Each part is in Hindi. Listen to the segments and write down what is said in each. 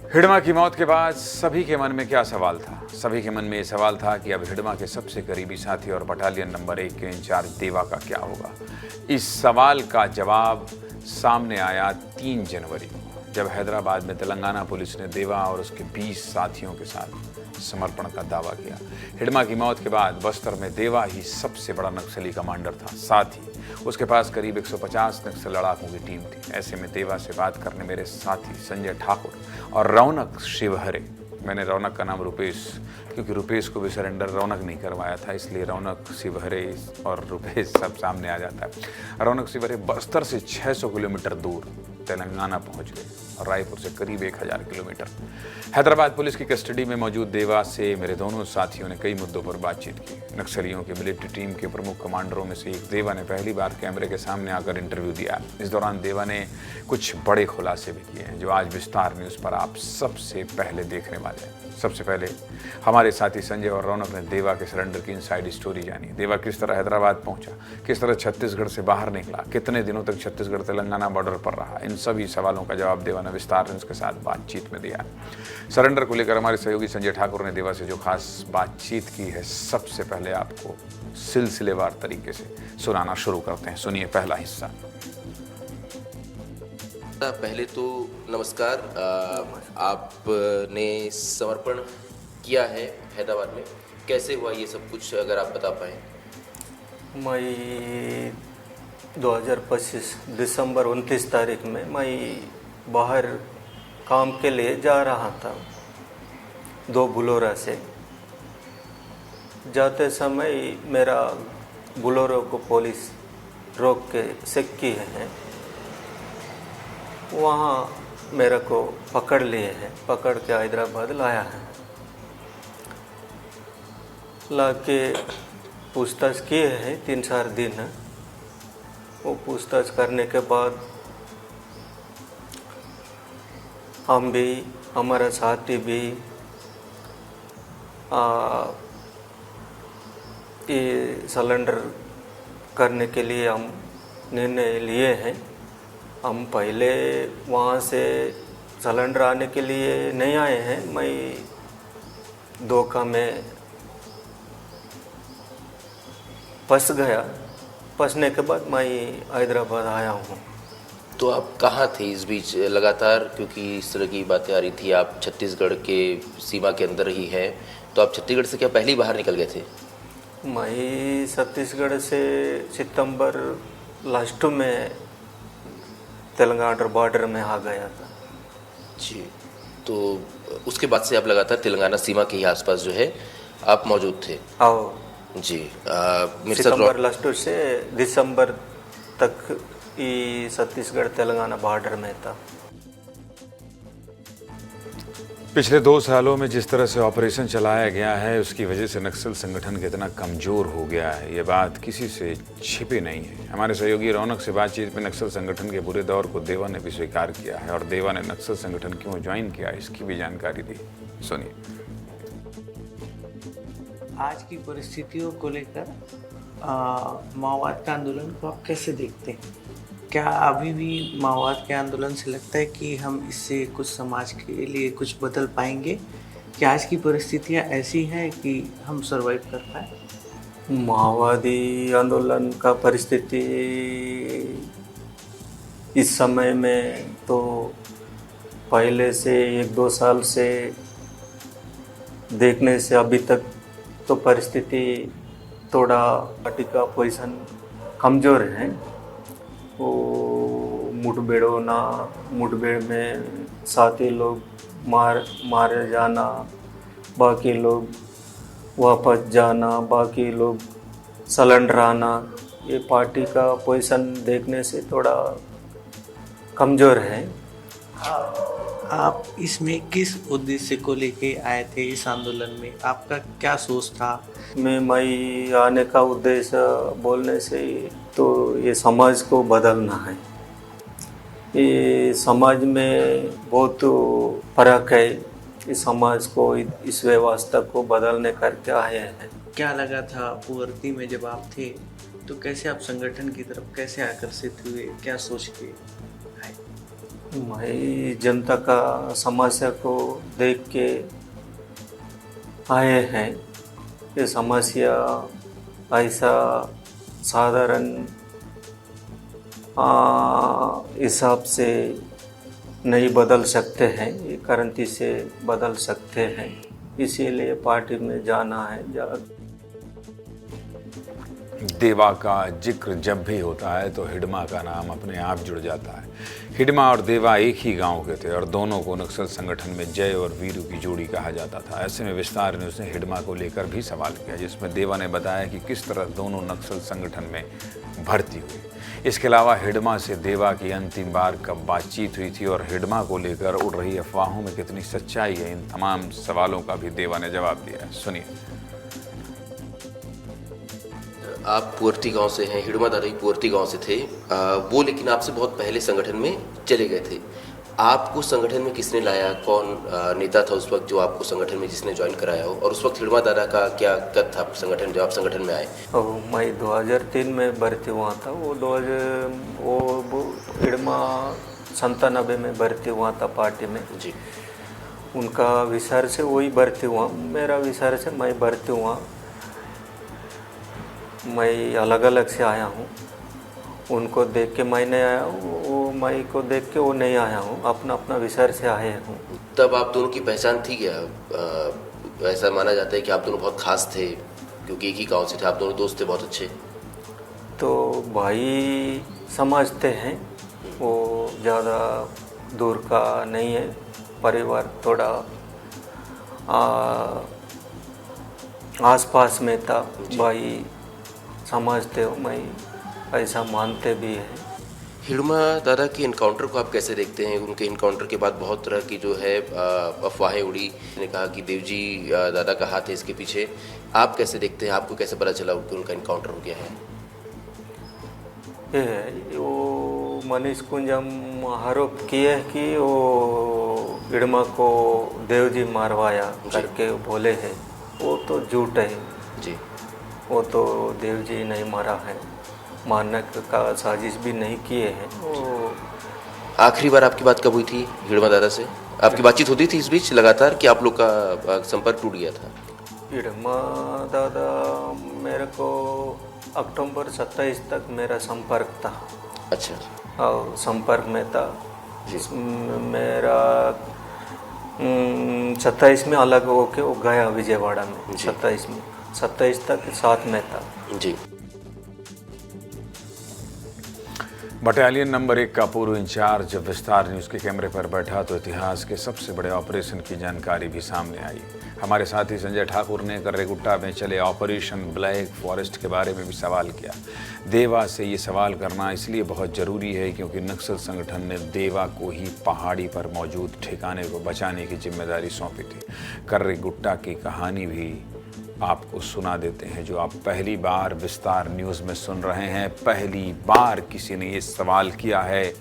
हिडमा की मौत के बाद सभी के मन में क्या सवाल था? सभी के मन में ये सवाल था कि अब हिडमा के सबसे करीबी साथी और बटालियन नंबर 1 के इंचार्ज देवा का क्या होगा? इस सवाल का जवाब सामने आया 3 जनवरी को, जब हैदराबाद में तेलंगाना पुलिस ने देवा और उसके 20 साथियों के साथ समर्पण का दावा किया। हिडमा की मौत के बाद बस्तर में देवा ही सबसे बड़ा नक्सली कमांडर था। साथ ही उसके पास करीब 150 नक्सल लड़ाकों की टीम थी। ऐसे में देवा से बात करने मेरे साथी संजय ठाकुर और रौनक शिवहरे, मैंने रौनक का नाम रुपेश, क्योंकि रुपेश को भी सरेंडर रौनक नहीं करवाया था, इसलिए रौनक शिवहरे और रुपेश सब सामने आ जाता है। रौनक शिवहरे बस्तर से 600 किलोमीटर दूर तेलंगाना पहुंच गए और रायपुर से करीब 1000 किलोमीटर। हैदराबाद पुलिस की कस्टडी में मौजूद देवा से मेरे दोनों साथियों ने कई मुद्दों पर बातचीत की। नक्सलियों की मिलिट्री टीम के प्रमुख कमांडरों में से एक देवा ने पहली बार कैमरे के सामने आकर इंटरव्यू दिया। इस दौरान देवा ने कुछ बड़े खुलासे भी किए हैं, जो आज विस्तार न्यूज़ पर आप सबसे पहले देखने वाले हैं। सबसे पहले हमारे साथी संजय और रौनक ने देवा के सरेंडर की इनसाइड स्टोरी जानी। देवा किस तरह हैदराबाद पहुंचा, किस तरह छत्तीसगढ़ से बाहर निकला, कितने दिनों तक छत्तीसगढ़ तेलंगाना बॉर्डर पर रहा, इन सभी सवालों का जवाब देवा ने विस्तार न्यूज़ के साथ बातचीत में दिया। सरेंडर को लेकर हमारे सहयोगी संजय ठाकुर ने देवा से जो खास बातचीत की है, सबसे पहले आपको सिलसिलेवार तरीके से सुनाना शुरू करते हैं। सुनिए पहला हिस्सा। पहले तो नमस्कार। आपने समर्पण किया है हैदराबाद में, कैसे हुआ ये सब कुछ, अगर आप बता पाएँ। मई 2025 दिसंबर 29 तारीख में मैं बाहर काम के लिए जा रहा था, 2 बुलोरा से। जाते समय मेरा बुलोरो को पुलिस रोक के चेक किए हैं। वहाँ मेरे को पकड़ लिए हैं, पकड़ के हैदराबाद लाया है। लाके पूछताछ किए हैं 3-4 दिन। वो पूछताछ करने के बाद हम भी, हमारा साथी भी ये सरेंडर करने के लिए हम निर्णय लिए हैं। हम पहले वहाँ से सरेंडर आने के लिए नहीं आए हैं। मैं धोखा में फंस गया। फंसने के बाद मैं हैदराबाद आया हूँ। तो आप कहाँ थे इस बीच लगातार, क्योंकि इस तरह की बातें आ रही थी, आप छत्तीसगढ़ के सीमा के अंदर ही हैं, तो आप छत्तीसगढ़ से क्या पहले ही बाहर निकल गए थे? मैं छत्तीसगढ़ से सितंबर लास्ट में तेलंगाना बॉर्डर में आ गया था। जी, तो उसके बाद से आप लगातार तेलंगाना सीमा के ही आसपास जो है आप मौजूद थे? आओ जी। सितंबर लास्ट से दिसंबर तक ये छत्तीसगढ़ तेलंगाना बॉर्डर में था। पिछले 2 सालों में जिस तरह से ऑपरेशन चलाया गया है, उसकी वजह से नक्सल संगठन कितना कमज़ोर हो गया है, ये बात किसी से छिपी नहीं है। हमारे सहयोगी रौनक से बातचीत में नक्सल संगठन के बुरे दौर को देवा ने भी स्वीकार किया है और देवा ने नक्सल संगठन क्यों ज्वाइन किया, इसकी भी जानकारी दी। सुनिए। आज की परिस्थितियों को लेकर माओवाद का आंदोलन को आप कैसे देखते हैं? क्या अभी भी माओवाद के आंदोलन से लगता है कि हम इससे कुछ समाज के लिए कुछ बदल पाएंगे? क्या आज की परिस्थितियां ऐसी हैं कि हम सरवाइव कर पाए? माओवादी आंदोलन का परिस्थिति इस समय में तो पहले से 1-2 साल से देखने से अभी तक तो परिस्थिति थोड़ा पार्टी का पोजीशन कमज़ोर है। वो मुठभेड़ में साथी लोग मारे जाना, बाकी लोग वापस जाना, बाकी लोग सरेंडर आना, ये पार्टी का पोजीशन देखने से थोड़ा कमज़ोर है। आप इसमें किस उद्देश्य को लेके आए थे इस आंदोलन में? आपका क्या सोच था? मैं आने का उद्देश्य बोलने से तो ये समाज को बदलना है। ये समाज में बहुत फर्क है। इस समाज को, इस व्यवस्था को बदलने करके आए हैं। क्या लगा था वर्दी में जब आप थे, तो कैसे आप संगठन की तरफ कैसे आकर्षित हुए, क्या सोच के आए? भाई जनता का समस्या को देख के आए हैं। ये समस्या ऐसा साधारण हिसाब से नहीं बदल सकते हैं, ये क्रांति से बदल सकते हैं। इसीलिए पार्टी में जाना है। देवा का जिक्र जब भी होता है तो हिडमा का नाम अपने आप जुड़ जाता है। हिडमा और देवा एक ही गांव के थे और दोनों को नक्सल संगठन में जय और वीरू की जोड़ी कहा जाता था। ऐसे में विस्तार न्यूज़ ने हिडमा को लेकर भी सवाल किया, जिसमें देवा ने बताया कि किस तरह दोनों नक्सल संगठन में भर्ती हुई। इसके अलावा हिडमा से देवा की अंतिम बार कब बातचीत हुई थी और हिडमा को लेकर उड़ रही अफवाहों में कितनी सच्चाई है, इन तमाम सवालों का भी देवा ने जवाब दिया है। सुनिए। आप पुअर्ती गांव से हैं, हिडमा दादा पुअर्ती गांव से थे, वो लेकिन आपसे बहुत पहले संगठन में चले गए थे। आपको संगठन में किसने लाया? कौन नेता था उस वक्त जो आपको संगठन में जिसने ज्वाइन कराया हो? और उस वक्त हिडमा दादा का क्या कद था संगठन जब आप संगठन में आए? मैं 2003 में भर्ती हुआ था। वो हिडमा 97 में भर्ती हुआ था पार्टी में जी। उनका विचार से वही भर्ती हुआ, मेरा विचार से मैं भर्ती हुआ। मैं अलग अलग से आया हूँ। उनको देख के मैं नहीं आया हूँ, वो मैं को देख के वो नहीं आया हूँ, अपना अपना विचार से आए हूँ। तब आप दोनों की पहचान थी क्या? ऐसा माना जाता है कि आप दोनों बहुत खास थे क्योंकि एक ही गांव से थे, आप दोनों दोस्त थे बहुत अच्छे। तो भाई समझते हैं, वो ज़्यादा दूर का नहीं है, परिवार थोड़ा आसपास में था। भाई समझते हो, मैं ऐसा मानते भी हैं। हिडमा दादा के इनकाउंटर को आप कैसे देखते हैं? उनके इनकाउंटर के बाद बहुत तरह की जो है अफवाहें उड़ी, ने कहा कि देवजी दादा का हाथ है इसके पीछे। आप कैसे देखते हैं? आपको कैसे पता चला कि उनका इनकाउंटर हो गया है? वो मनीष कुंजम आरोप किए कि वो हिडमा को देवजी मारवाया करके बोले हैं, वो तो झूठ है जी। वो तो देवजी नहीं मारा है, मारने का साजिश भी नहीं किए हैं। वो आखिरी बार आपकी बात कब हुई थी हिडमा दादा से? आपकी बातचीत होती थी इस बीच लगातार कि आप लोग का संपर्क टूट गया था? हिडमा दादा मेरे को अक्टूबर 27 तक मेरा संपर्क था। अच्छा। और संपर्क में था। मेरा 27 में अलग होके वो गया विजयवाड़ा में। 27 तक साथ में था जी। बटालियन नंबर 1 का पूर्व इंचार्ज जब विस्तार न्यूज़ के कैमरे पर बैठा तो इतिहास के सबसे बड़े ऑपरेशन की जानकारी भी सामने आई। हमारे साथी संजय ठाकुर ने कर्रेगुट्टा में चले ऑपरेशन ब्लैक फॉरेस्ट के बारे में भी सवाल किया। देवा से ये सवाल करना इसलिए बहुत ज़रूरी है क्योंकि नक्सल संगठन ने देवा को ही पहाड़ी पर मौजूद ठिकाने को बचाने की जिम्मेदारी सौंपी थी। कर्रेगुट्टा की कहानी भी आपको सुना देते हैं, जो आप पहली बार विस्तार न्यूज़ में सुन रहे हैं। पहली बार किसी ने ये सवाल किया है।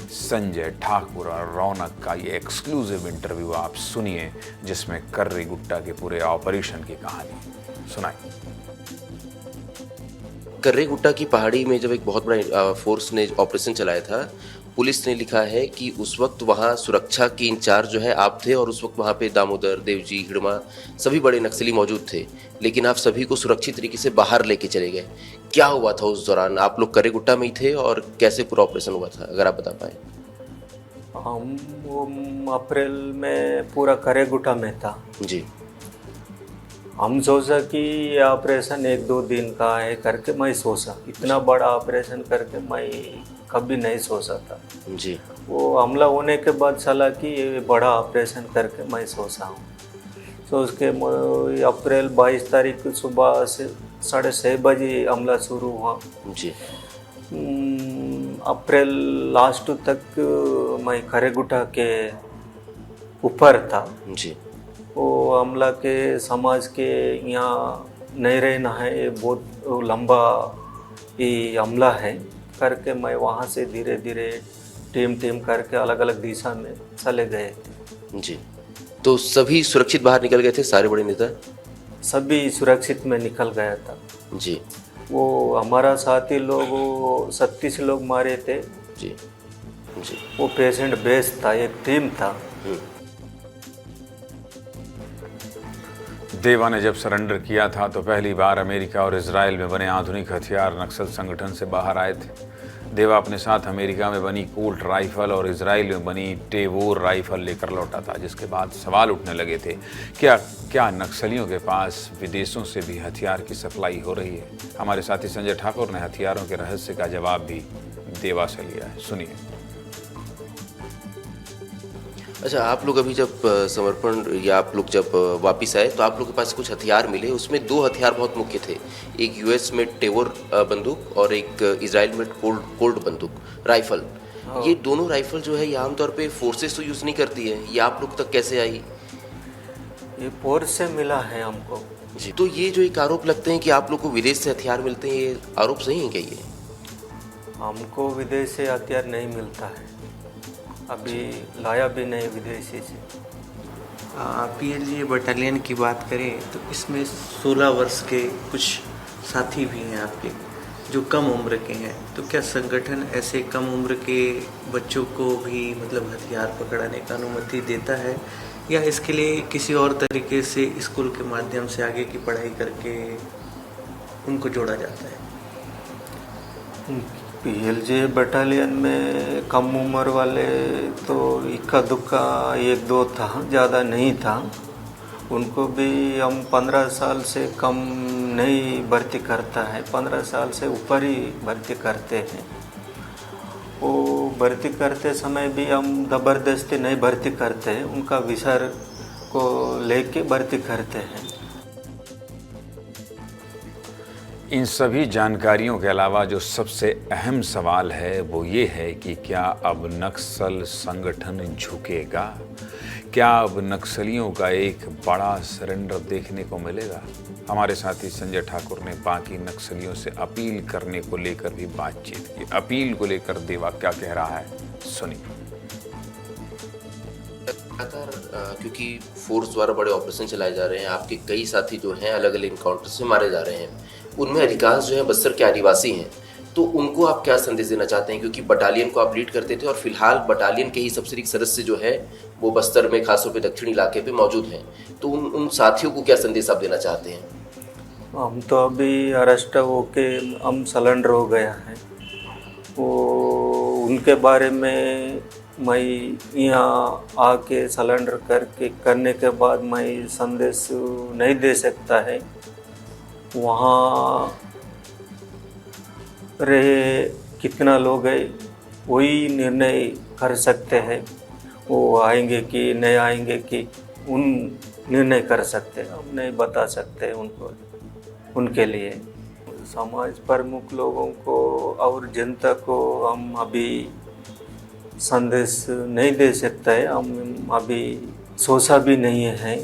संजय ठाकुर और रौनक का ये एक्सक्लूसिव इंटरव्यू आप सुनिए, जिसमें कर्रेगुट्टा के पूरे ऑपरेशन की कहानी सुनाई। कर्रेगुट्टा की पहाड़ी में जब एक बहुत बड़ा फोर्स ने ऑपरेशन चलाया था, पुलिस ने लिखा है कि उस वक्त वहाँ सुरक्षा के इंचार्ज जो है आप थे और उस वक्त वहाँ पे दामोदर, देवजी, हिडमा सभी बड़े नक्सली मौजूद थे, लेकिन आप सभी को सुरक्षित तरीके से बाहर लेके चले गए। क्या हुआ था उस दौरान? आप लोग कर्रेगुट्टा में ही थे और कैसे पूरा ऑपरेशन हुआ था, अगर आप बता पाए? हम अप्रैल में पूरा कर्रेगुट्टा में था जी। हम सोचा कि ये ऑपरेशन 1-2 दिन का है करके मैं सोचा। इतना बड़ा ऑपरेशन करके मैं कभी नहीं सोचा था जी। वो हमला होने के बाद चला कि ये बड़ा ऑपरेशन करके मैं सोचा हूँ। तो उसके अप्रैल 22 तारीख सुबह से 6:30 बजे हमला शुरू हुआ जी। अप्रैल लास्ट तक मैं कर्रेगुट्टा के ऊपर था जी। वो हमला के समाज के यहाँ नहीं रहना है, ये बहुत लंबा ये हमला है करके मैं वहाँ से धीरे धीरे टीम करके अलग अलग दिशा में चले गए थे जी। तो सभी सुरक्षित बाहर निकल गए थे, सारे बड़े नेता? सभी सुरक्षित में निकल गया था जी। वो हमारा साथी लोग 36 लोग मारे थे जी। जी। वो पेशेंट बेस था, एक टीम था। देवा ने जब सरेंडर किया था तो पहली बार अमेरिका और इजराइल में बने आधुनिक हथियार नक्सल संगठन से बाहर आए थे। देवा अपने साथ अमेरिका में बनी कोल्ट राइफल और इजराइल में बनी टेवोर राइफल लेकर लौटा था, जिसके बाद सवाल उठने लगे थे क्या नक्सलियों के पास विदेशों से भी हथियार की सप्लाई हो रही है। हमारे साथी संजय ठाकुर ने हथियारों के रहस्य का जवाब भी देवा से लिया है, सुनिए। अच्छा, आप लोग अभी जब समर्पण या आप लोग जब वापस आए तो आप लोग के पास कुछ हथियार मिले, उसमें 2 हथियार बहुत मुख्य थे, एक यूएस में टेवोर बंदूक और एक इजराइल में कोल्ट बंदूक राइफल। ये दोनों राइफल जो है ये आमतौर पे फोर्सेस तो यूज़ नहीं करती है, ये आप लोग तक कैसे आई? ये फोर्स से मिला है हमको जी। तो ये जो एक आरोप लगते हैं कि आप लोग को विदेश से हथियार मिलते हैं, ये आरोप सही है क्या? ये हमको विदेश से हथियार नहीं मिलता है, अभी लाया भी नहीं विदेशी से। पीएलजी बटालियन की बात करें तो इसमें 16 वर्ष के कुछ साथी भी हैं आपके जो कम उम्र के हैं, तो क्या संगठन ऐसे कम उम्र के बच्चों को भी मतलब हथियार पकड़ाने का अनुमति देता है, या इसके लिए किसी और तरीके से स्कूल के माध्यम से आगे की पढ़ाई करके उनको जोड़ा जाता है? पीएलजे बटालियन में कम उम्र वाले तो इक्का दुक्का 1-2 था, ज़्यादा नहीं था। उनको भी हम 15 साल से कम नहीं भर्ती करता है, 15 साल से ऊपर ही भर्ती करते हैं। वो भर्ती करते समय भी हम ज़बरदस्ती नहीं भर्ती करते हैं, उनका विचार को लेके भर्ती करते हैं। इन सभी जानकारियों के अलावा जो सबसे अहम सवाल है वो ये है कि क्या अब नक्सल संगठन झुकेगा? क्या अब नक्सलियों का एक बड़ा सरेंडर देखने को मिलेगा? हमारे साथी संजय ठाकुर ने बाकी नक्सलियों से अपील करने को लेकर भी बातचीत की। अपील को लेकर देवा क्या कह रहा है, सुनिए। लगातार क्योंकि फोर्स द्वारा बड़े ऑपरेशन चलाए जा रहे हैं, आपके कई साथी जो हैं अलग अलग इनकाउंटर से मारे जा रहे हैं, उनमें अधिकांश जो है बस्तर के आदिवासी हैं, तो उनको आप क्या संदेश देना चाहते हैं? क्योंकि बटालियन को आप लीड करते थे और फिलहाल बटालियन के ही सबसे एक सदस्य जो है वो बस्तर में खासतौर पे दक्षिणी इलाके पे मौजूद हैं, तो उन साथियों को क्या संदेश आप देना चाहते हैं? हम तो अभी अरेस्ट होके हम सरेंडर हो गया है, वो उनके बारे में मैं यहाँ आके सरेंडर करने के बाद मैं संदेश नहीं दे सकता है। वहाँ रहे कितना लोग है वही निर्णय कर सकते हैं, वो आएंगे कि नहीं आएंगे कि उन निर्णय कर सकते हैं, हम नहीं बता सकते उनको। उनके लिए समाज प्रमुख लोगों को और जनता को हम अभी संदेश नहीं दे सकते हैं, हम अभी सोचा भी नहीं है।